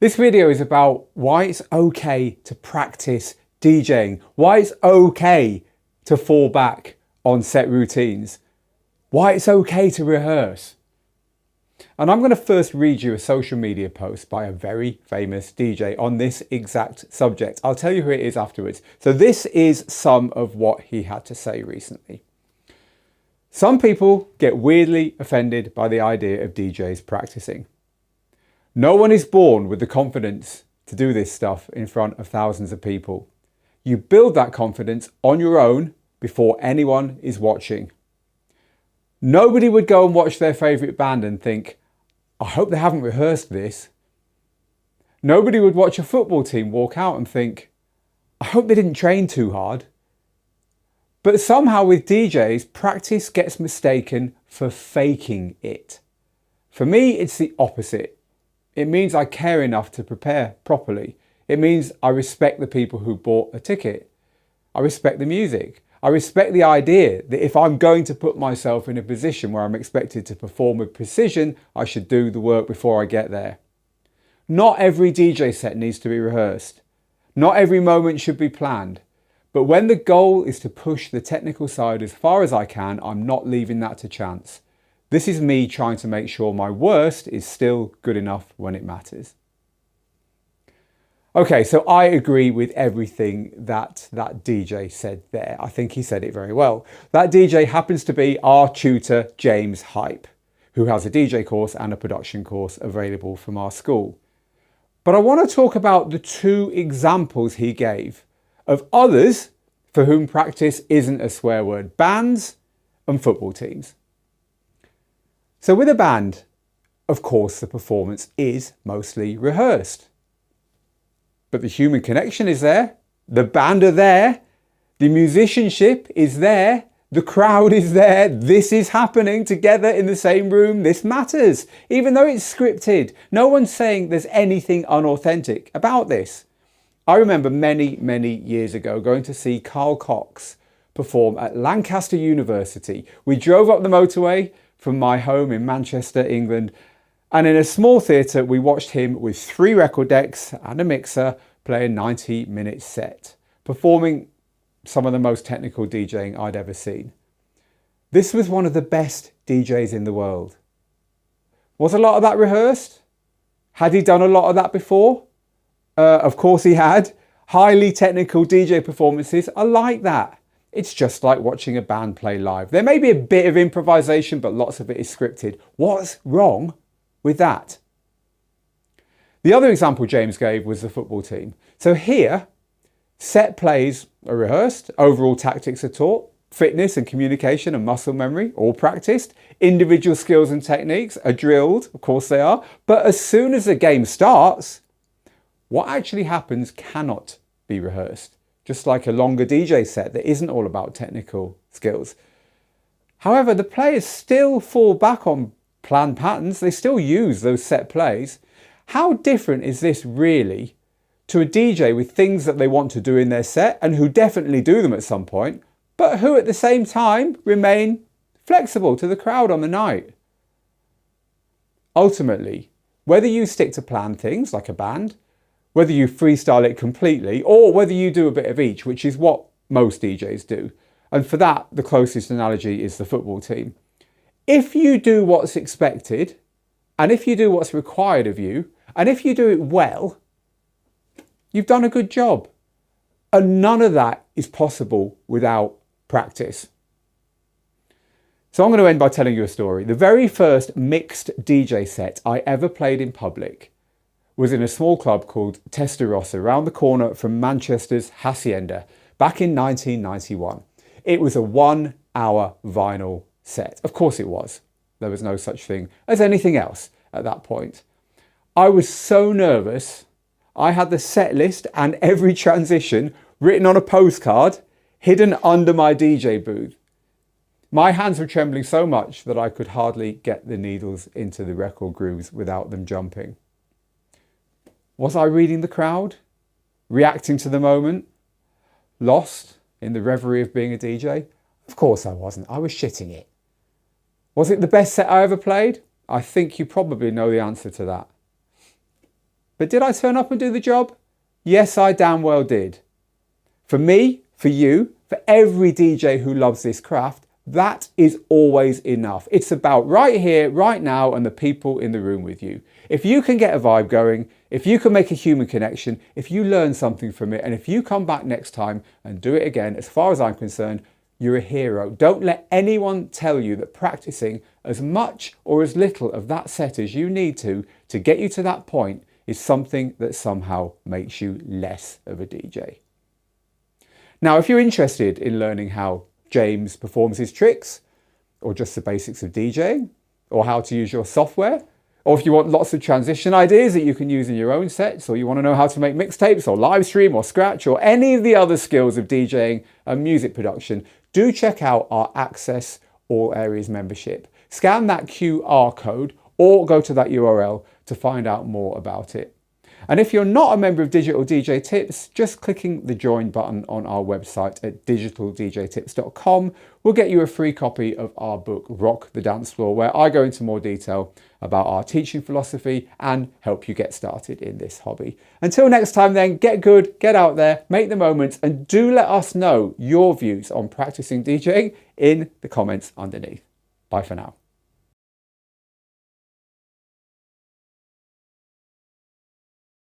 This video is about why it's okay to practice DJing, why it's okay to fall back on set routines, why it's okay to rehearse. And I'm going to first read you a social media post by a very famous DJ on this exact subject. I'll tell you who it is afterwards. So this is some of what he had to say recently. Some people get weirdly offended by the idea of DJs practicing. No one is born with the confidence to do this stuff in front of thousands of people. You build that confidence on your own before anyone is watching. Nobody would go and watch their favourite band and think, I hope they haven't rehearsed this. Nobody would watch a football team walk out and think, I hope they didn't train too hard. But somehow with DJs, practice gets mistaken for faking it. For me, it's the opposite. It means I care enough to prepare properly. It means I respect the people who bought a ticket. I respect the music. I respect the idea that if I'm going to put myself in a position where I'm expected to perform with precision, I should do the work before I get there. Not every DJ set needs to be rehearsed. Not every moment should be planned. But when the goal is to push the technical side as far as I can, I'm not leaving that to chance. This is me trying to make sure my worst is still good enough when it matters. Okay, so I agree with everything that DJ said there. I think he said it very well. That DJ happens to be our tutor, James Hype, who has a DJ course and a production course available from our school. But I want to talk about the two examples he gave of others for whom practice isn't a swear word: bands and football teams. So with a band, of course, the performance is mostly rehearsed. But the human connection is there, the band are there, the musicianship is there, the crowd is there, this is happening together in the same room, this matters. Even though it's scripted, no one's saying there's anything unauthentic about this. I remember many years ago going to see Carl Cox perform at Lancaster University. We drove up the motorway from my home in Manchester, England, and in a small theatre we watched him with 3 record decks and a mixer play a 90-minute set, performing some of the most technical DJing I'd ever seen. This was one of the best DJs in the world. Was a lot of that rehearsed? Had he done a lot of that before? Of course he had. Highly technical DJ performances are like that. It's just like watching a band play live. There may be a bit of improvisation, but lots of it is scripted. What's wrong with that? The other example James gave was the football team. So here, set plays are rehearsed, overall tactics are taught, fitness and communication and muscle memory all practiced, individual skills and techniques are drilled, of course they are, but as soon as the game starts, what actually happens cannot be rehearsed. Just like a longer DJ set that isn't all about technical skills. However, the players still fall back on planned patterns. They still use those set plays. How different is this really to a DJ with things that they want to do in their set and who definitely do them at some point, but who at the same time remain flexible to the crowd on the night? Ultimately, whether you stick to planned things like a band, whether you freestyle it completely, or whether you do a bit of each, which is what most DJs do. And for that, the closest analogy is the football team. If you do what's expected, and if you do what's required of you, and if you do it well, you've done a good job. And none of that is possible without practice. So I'm going to end by telling you a story. The very first mixed DJ set I ever played in public was in a small club called Testarossa, around the corner from Manchester's Hacienda, back in 1991. It was a 1-hour vinyl set. Of course it was. There was no such thing as anything else at that point. I was so nervous. I had the set list and every transition written on a postcard, hidden under my DJ booth. My hands were trembling so much that I could hardly get the needles into the record grooves without them jumping. Was I reading the crowd? Reacting to the moment? Lost in the reverie of being a DJ? Of course I wasn't. I was shitting it. Was it the best set I ever played? I think you probably know the answer to that. But did I turn up and do the job? Yes, I damn well did. For me, for you, for every DJ who loves this craft, that is always enough. It's about right here, right now, and the people in the room with you. If you can get a vibe going, if you can make a human connection, if you learn something from it, and if you come back next time and do it again, as far as I'm concerned, you're a hero. Don't let anyone tell you that practicing as much or as little of that set as you need to get you to that point is something that somehow makes you less of a DJ. Now, if you're interested in learning how James performs his tricks, or just the basics of DJing, or how to use your software, or if you want lots of transition ideas that you can use in your own sets, or you want to know how to make mixtapes or live stream or scratch or any of the other skills of DJing and music production, do check out our Access All Areas membership. Scan that QR code or go to that URL to find out more about it. And if you're not a member of Digital DJ Tips, just clicking the join button on our website at digitaldjtips.com will get you a free copy of our book, Rock the Dance Floor, where I go into more detail about our teaching philosophy and help you get started in this hobby. Until next time then, get good, get out there, make the moments, and do let us know your views on practicing DJing in the comments underneath. Bye for now.